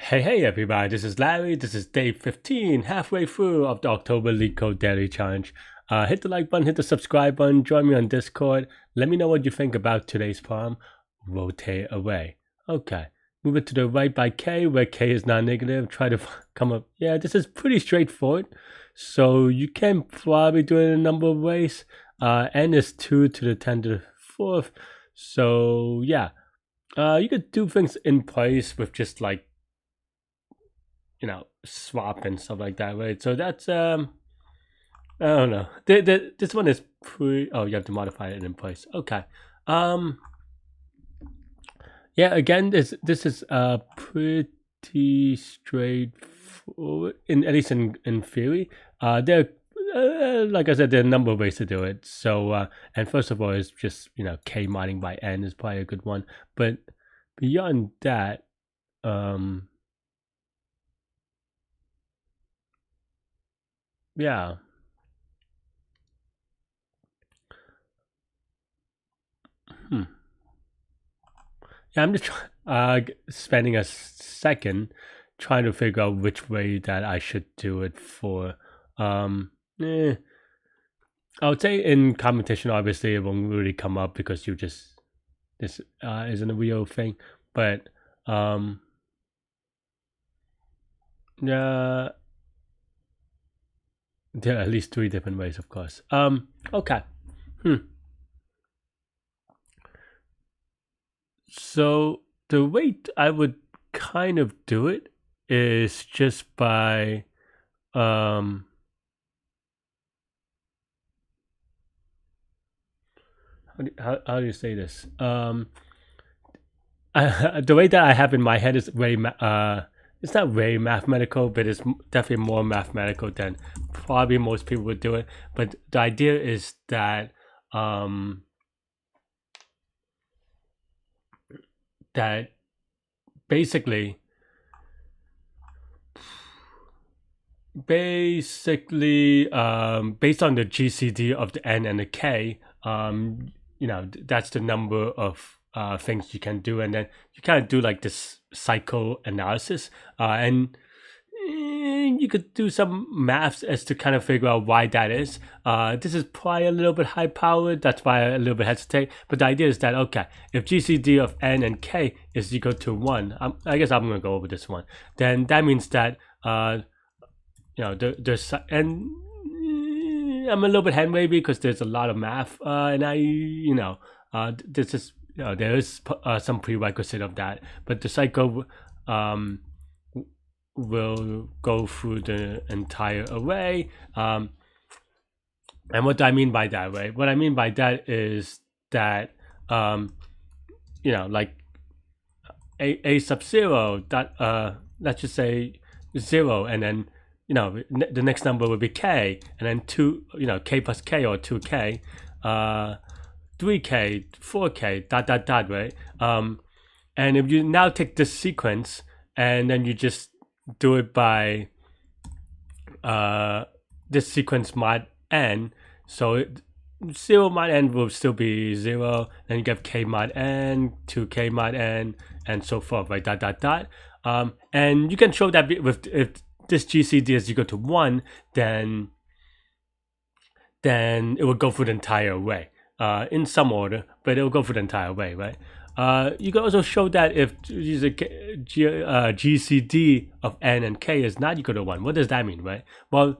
Hey everybody, this is Larry. This is day 15, halfway through of the October Leetcode Daily Challenge. Hit the like button, hit the subscribe button, join me on Discord. Let me know what you think about today's problem. Rotate away. Okay, move it to the right by k, where k is non-negative. Try to come up. Yeah, this is pretty straightforward. So you can probably do it in a number of ways. N is 2 to the 10 to the 4th. So yeah, you could do things in place with just like, swap and stuff like that, right? So that's I don't know. This one is pretty. Oh, you have to modify it in place. Okay. Yeah. Again, this is pretty straightforward. At least in theory. There, like I said, there are a number of ways to do it. So, and first of all, it's just k modding by n is probably a good one. But beyond that, yeah. Yeah, I'm just spending a second trying to figure out which way that I should do it for. I would say in competition, obviously, it won't really come up because this isn't a real thing. But yeah, there are at least 3 different ways, of course. Okay. So the way I would kind of do it is just by how do you say this? The way that I have in my head is very it's not very mathematical, but it's definitely more mathematical than probably most people would do it. But the idea is that that basically based on the GCD of the n and the k, that's the number of things you can do, and then you kind of do like this cycle analysis, and you could do some maths as to kind of figure out why that is. This is probably a little bit high powered, that's why I a little bit hesitate. But the idea is that, okay, if GCD of n and k is equal to 1, I guess I'm going to go over this one, then that means that, there's, and I'm a little bit hand wavy because there's a lot of math, and this is, there is some prerequisite of that, but the cycle will go through the entire array. And what do I mean by that, right? What I mean by that is that, like a sub 0, that let's just say 0, and then the next number would be k, and then 2, k plus k, or 2k, 3k, 4k, dot, right? And if you now take this sequence and then you just do it by this sequence mod n, so 0 mod n will still be 0, then you get k mod n, 2k mod n, and so forth, right? Dot. And you can show that with, if this GCD is equal to 1, then it will go through the entire array, in some order, but it will go through the entire array, right? You can also show that if GCD of n and k is not equal to 1. What does that mean, right? Well,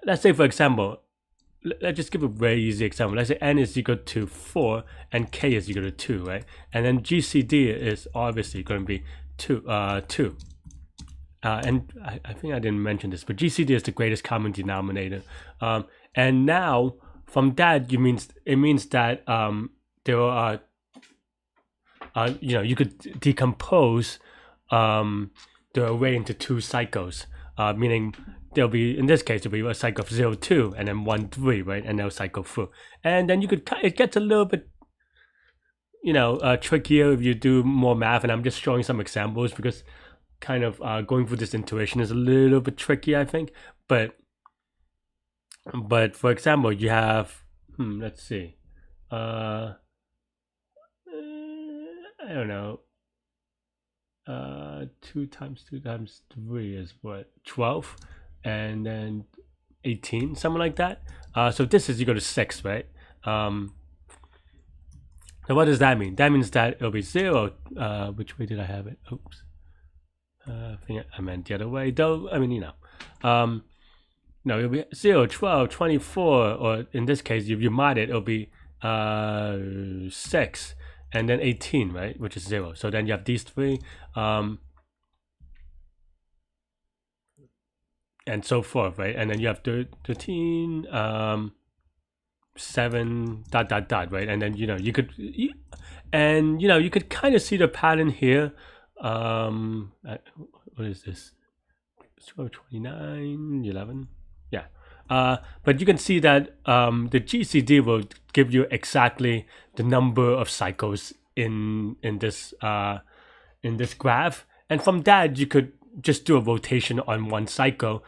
let's say, for example, let's just give a very easy example. Let's say n is equal to 4 and k is equal to 2, right? And then GCD is obviously going to be 2. And I think I didn't mention this, but GCD is the greatest common denominator. And now from that, it means that there are, you could decompose the array into 2 cycles, meaning there'll be, in this case, there'll be a cycle of 0, 2, and then 1, 3, right? And they'll cycle through. And then it gets a little bit, trickier if you do more math, and I'm just showing some examples because kind of going through this intuition is a little bit tricky, I think. But for example, you have, let's see, I don't know. 2 times 2 times 3 is what, 12, and then 18, something like that. So this is equal to 6, right? So what does that mean? That means that it'll be 0. Which way did I have it? Oops. I think I meant the other way, though. I mean, you know. No, it'll be 0, 12, 24, or in this case, if you mod it, it'll be 6, and then 18, right? Which is 0. So then you have these 3, and so forth, right? And then you have 13, 7, dot, dot, dot, right? And then, you know, you could kind of see the pattern here. What is this? 12, 29, 11. Yeah. But you can see that the GCD will give you exactly the number of cycles in this graph, and from that you could just do a rotation on one cycle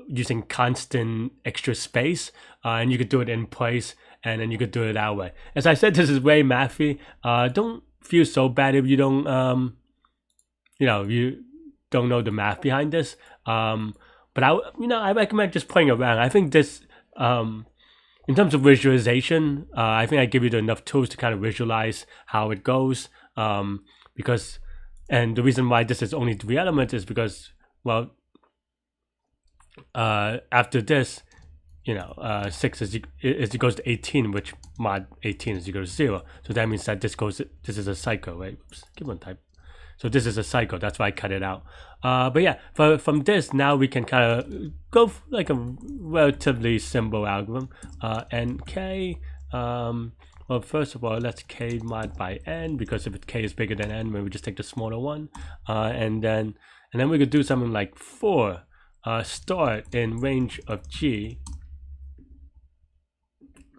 using constant extra space, and you could do it in place, and then you could do it that way. As I said, this is way mathy. Don't feel so bad if you don't you don't know the math behind this. But I recommend just playing around. I think this, in terms of visualization, I think I give you enough tools to kind of visualize how it goes. And the reason why this is only 3 elements is because, well, after this, 6 is equals to 18, which mod 18 is equal to 0. So that means that this is a cycle, right? Oops, give one type. So this is a cycle. That's why I cut it out. But yeah, from this, now we can kind of go for like a relatively simple algorithm. And k, well, first of all, let's k mod by n, because if k is bigger than n, we just take the smaller one. And then we could do something like 4 start in range of g.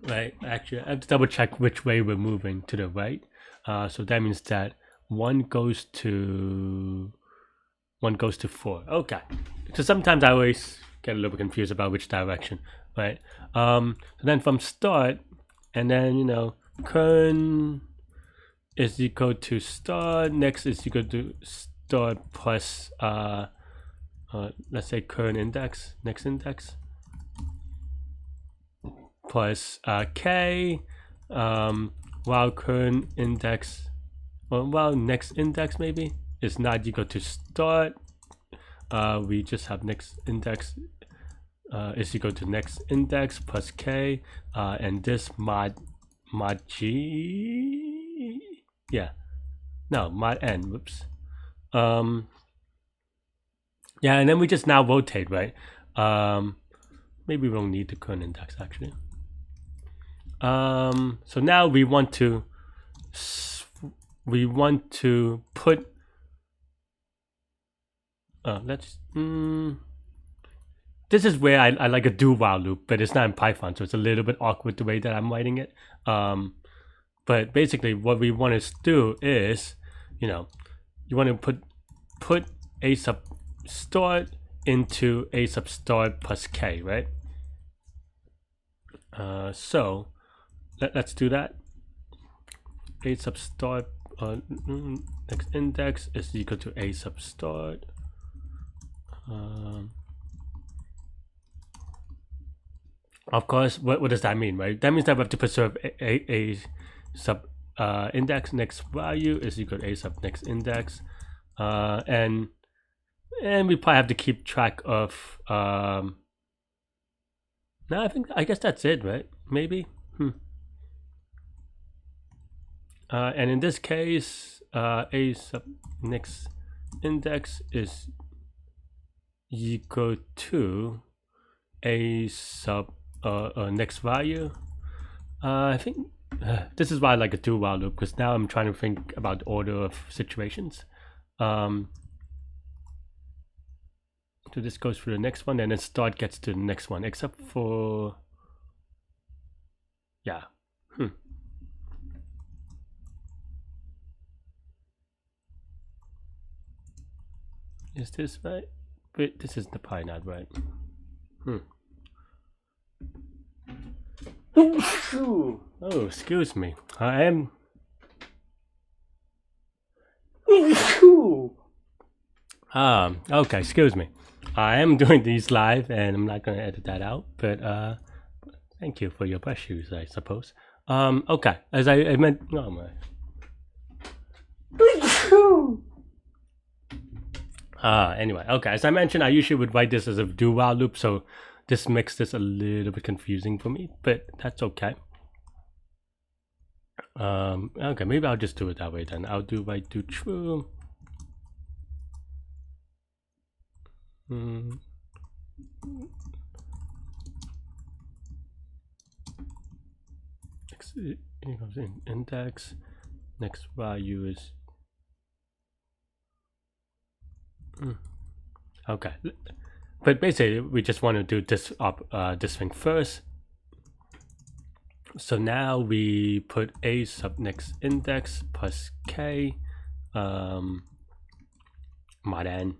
Right. Actually, I have to double check which way we're moving to the right. So that means that 1 goes to 4. Okay. So sometimes I always get a little bit confused about which direction, right? So then from start, and then current is equal to start. Next is equal to start plus let's say current index, next index, plus k, while current index, well, next index maybe is not equal to start. We just have next index is equal to next index plus k, and this mod g, yeah, no, mod n, whoops. Yeah, and then we just now rotate, right? Maybe we don't need the current index actually. So now we want to put this is where I like a do while loop, but it's not in Python, so it's a little bit awkward the way that I'm writing it. But basically what we want to do is, you want to put a sub start into a sub start plus k, right? So let's do that. A sub start next index is equal to a sub start. Of course, what does that mean, right? That means that we have to preserve a sub index next value is equal to a sub next index, and we probably have to keep track of. No, I guess that's it, right? Maybe. And in this case, a sub next index is equal to a sub next value. I think this is why I like a do while loop, because now I'm trying to think about the order of situations. So this goes through the next one, and then start gets to the next one, except for, yeah. Is this right? Wait, this is the probably not right. Oh, excuse me. I am. Okay, excuse me. I am doing these live and I'm not going to edit that out, but thank you for your brush use, I suppose. Okay, as I meant, oh my. Anyway, okay, as I mentioned, I usually would write this as a do while loop, so this makes this a little bit confusing for me, but that's okay. Okay, maybe I'll just do it that way then. I'll do while do true. Next equals index. Next value is okay. But basically, we just want to do this this thing first. So now we put a sub next index plus k mod n.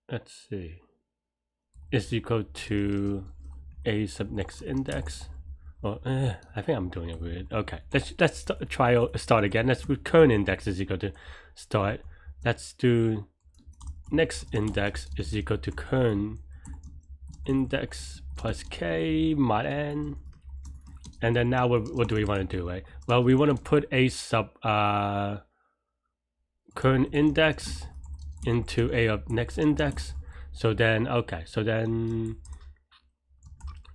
Let's see, is equal to a sub next index. Well, I think I'm doing it weird. Okay, let's start again. Let's do current index is equal to start. Let's do next index is equal to current index plus k mod n. And then now what do we want to do, right? Well, we want to put a sub current index into a of next index. So then, okay, so then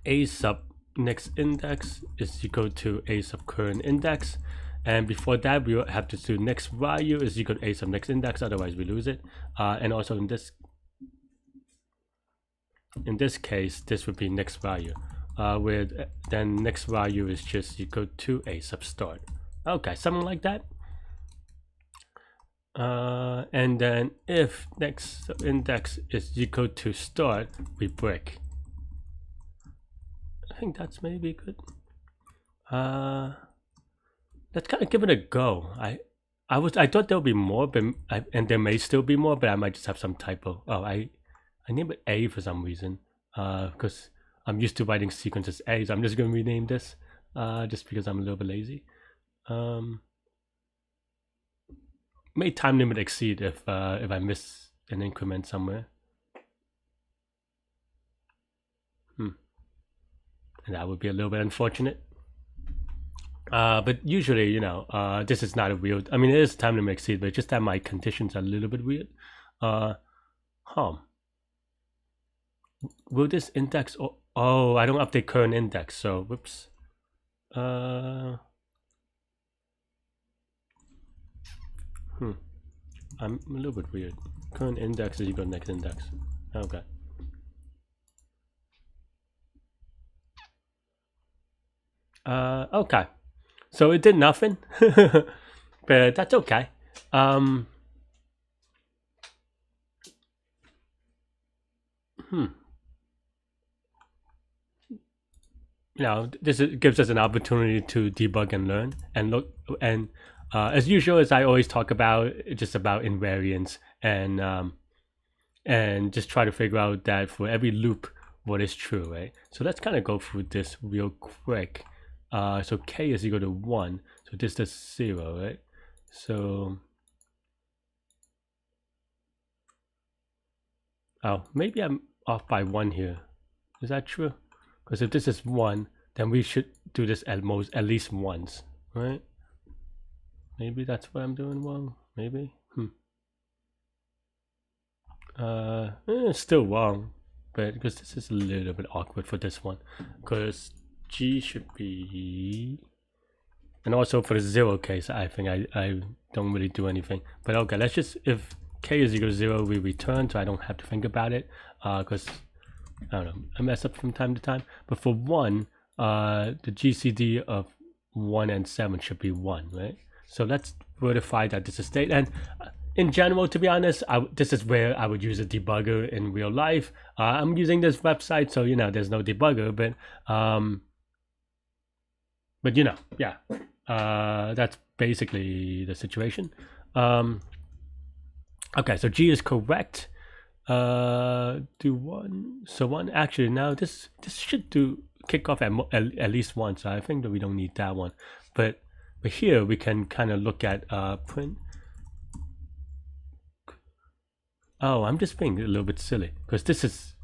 a sub next index is equal to a sub current index, and before that we will have to do next value is equal to a sub next index, otherwise we lose it. And also in this case, this would be next value, with then next value is just equal to a sub start. Okay, something like that. And then if next index is equal to start, we break. I think that's maybe good. Let's kind of give it a go. I thought there'll be more, but and there may still be more, but I might just have some typo. Oh, I named it A for some reason, because I'm used to writing sequences A, so I'm just gonna rename this, just because I'm a little bit lazy. May time limit exceed if I miss an increment somewhere. And that would be a little bit unfortunate. But usually, you know, this is not a real, I mean, it is time limit exceed, but it's just that my conditions are a little bit weird. Will this index, oh, I don't update current index, so whoops. I'm a little bit weird. Current index is equal to next index. Okay. Okay. So it did nothing, but that's okay. You know, this gives us an opportunity to debug and learn and look, and as usual, as I always talk about, just about invariance and just try to figure out that for every loop, what is true, right? So let's kind of go through this real quick. So k is equal to 1, so this is 0, right? So, oh, maybe I'm off by 1 here. Is that true? Because if this is 1, then we should do this at least once, right? Maybe that's what I'm doing wrong. Maybe. It's still wrong, but because this is a little bit awkward for this one, because G should be, and also for the 0 case, I think I don't really do anything. But okay, let's just, if k is equal to 0, we return, so I don't have to think about it, because I don't know, I mess up from time to time. But for 1, the GCD of 1 and 7 should be 1, right? So let's verify that this is state. And in general, to be honest, this is where I would use a debugger in real life. I'm using this website, so you know there's no debugger, but you know, yeah, that's basically the situation. Okay, so G is correct. do one. So one actually now this should do kick off at least once. So I think that we don't need that one, but here we can kind of look at print. Oh, I'm just being a little bit silly because this is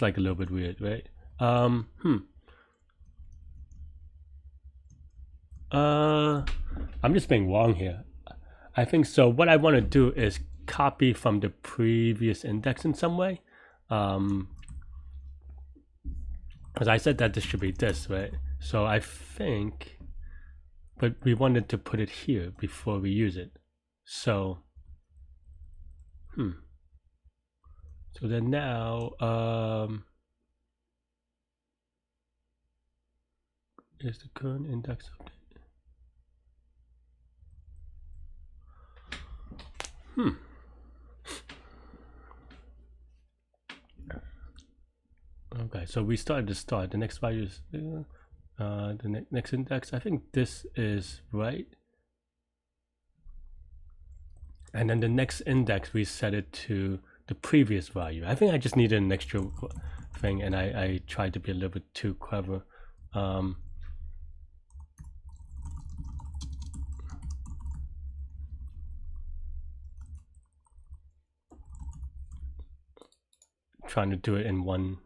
like a little bit weird, right? I'm just being wrong here. I think so. What I want to do is copy from the previous index in some way. Because I said that this should be this, right? So I think, but we wanted to put it here before we use it. So, so then now, is the current index update? Okay, so we started to start. The next value is the next index. I think this is right. And then the next index, we set it to the previous value. I think I just needed an extra thing, and I tried to be a little bit too clever. Trying to do it in one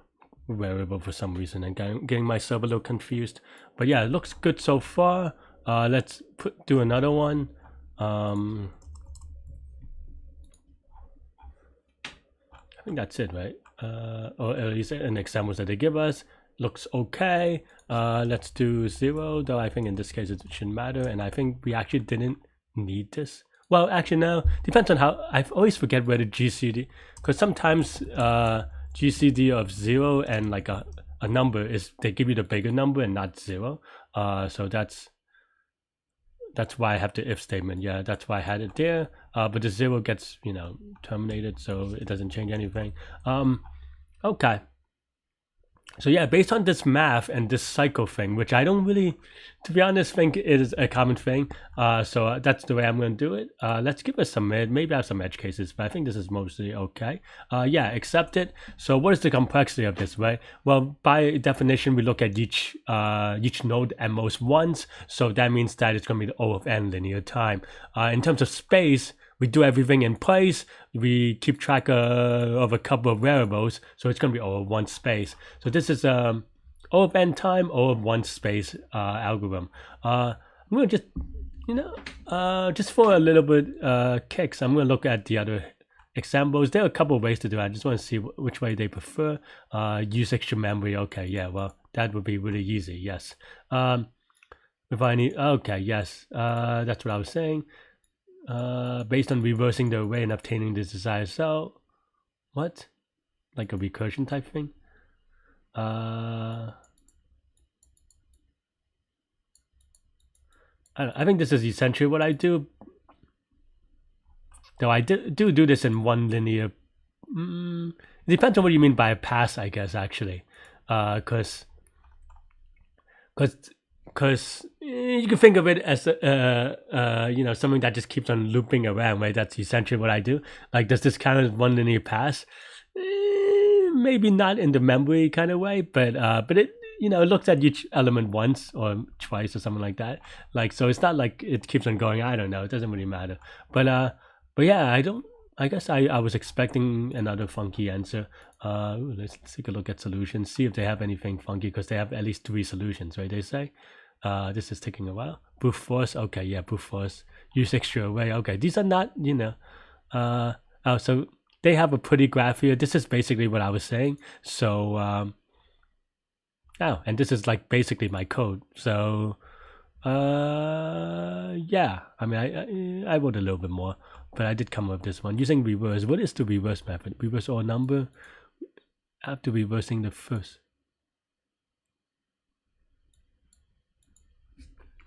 variable for some reason and getting myself a little confused. But yeah, it looks good so far. Let's do another one. I think that's it, right? Or at least an example that they give us looks okay. Let's do 0, though I think in this case it shouldn't matter, and I think we actually didn't need this. Well, actually no, depends on how. I always forget where the GCD, because sometimes GCD of 0 and like a number is, they give you the bigger number and not 0. So that's why I have the if statement. Yeah, that's why I had it there. But the 0 gets, terminated, so it doesn't change anything. Okay. So yeah, based on this math and this cycle thing, which I don't really, to be honest, think is a common thing. So that's the way I'm going to do it. Let's give it some maybe I have some edge cases, but I think this is mostly okay. Yeah, accept it. So what is the complexity of this, right? Well, by definition, we look at each node at most once. So that means that it's going to be the O of n linear time. In terms of space, we do everything in place. We keep track of a couple of variables, so it's going to be O of 1 space. So this is O of n time, O of 1 space algorithm. I'm going to just, just for a little bit kicks, I'm going to look at the other examples. There are a couple of ways to do it. I just want to see which way they prefer. Use extra memory. Okay, yeah, well, that would be really easy. Yes. If I need, okay, yes, that's what I was saying. Based on reversing the array and obtaining the desired cell. What? Like a recursion type thing? I think this is essentially what I do. Though I do this in one linear. It depends on what you mean by a pass, I guess, actually. Because you can think of it as something that just keeps on looping around, right? That's essentially what I do. Like, does this count as one linear pass? Maybe not in the memory kind of way, but it it looks at each element once or twice or something like that. Like, so it's not like it keeps on going. I don't know. It doesn't really matter. But yeah, I guess I was expecting another funky answer. Let's take a look at solutions, see if they have anything funky, because they have at least 3 solutions, right? They say. This is taking a while. Brute force, okay, yeah, brute force. Use extra array, okay. These are not, oh, so they have a pretty graph here. This is basically what I was saying. So, and this is like basically my code. So, yeah, I mean, I wrote a little bit more, but I did come up with this one. Using reverse, what is the reverse method? Reverse all number after reversing the first.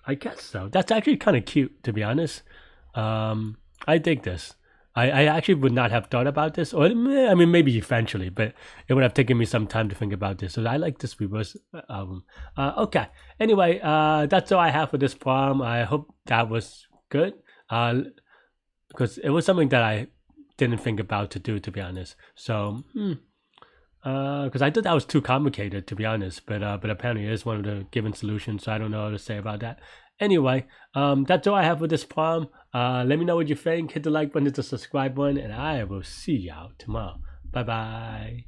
I guess so. That's actually kind of cute, to be honest. I dig this. I actually would not have thought about this, or I mean, maybe eventually, but it would have taken me some time to think about this. So I like this reverse album. Okay. Anyway, that's all I have for this problem. I hope that was good, because it was something that I didn't think about to do, to be honest. So because I thought that was too complicated, to be honest, but apparently it is one of the given solutions, so I don't know what to say about that. Anyway, that's all I have for this problem. Let me know what you think. Hit the like button, hit the subscribe button, and I will see y'all tomorrow. Bye bye.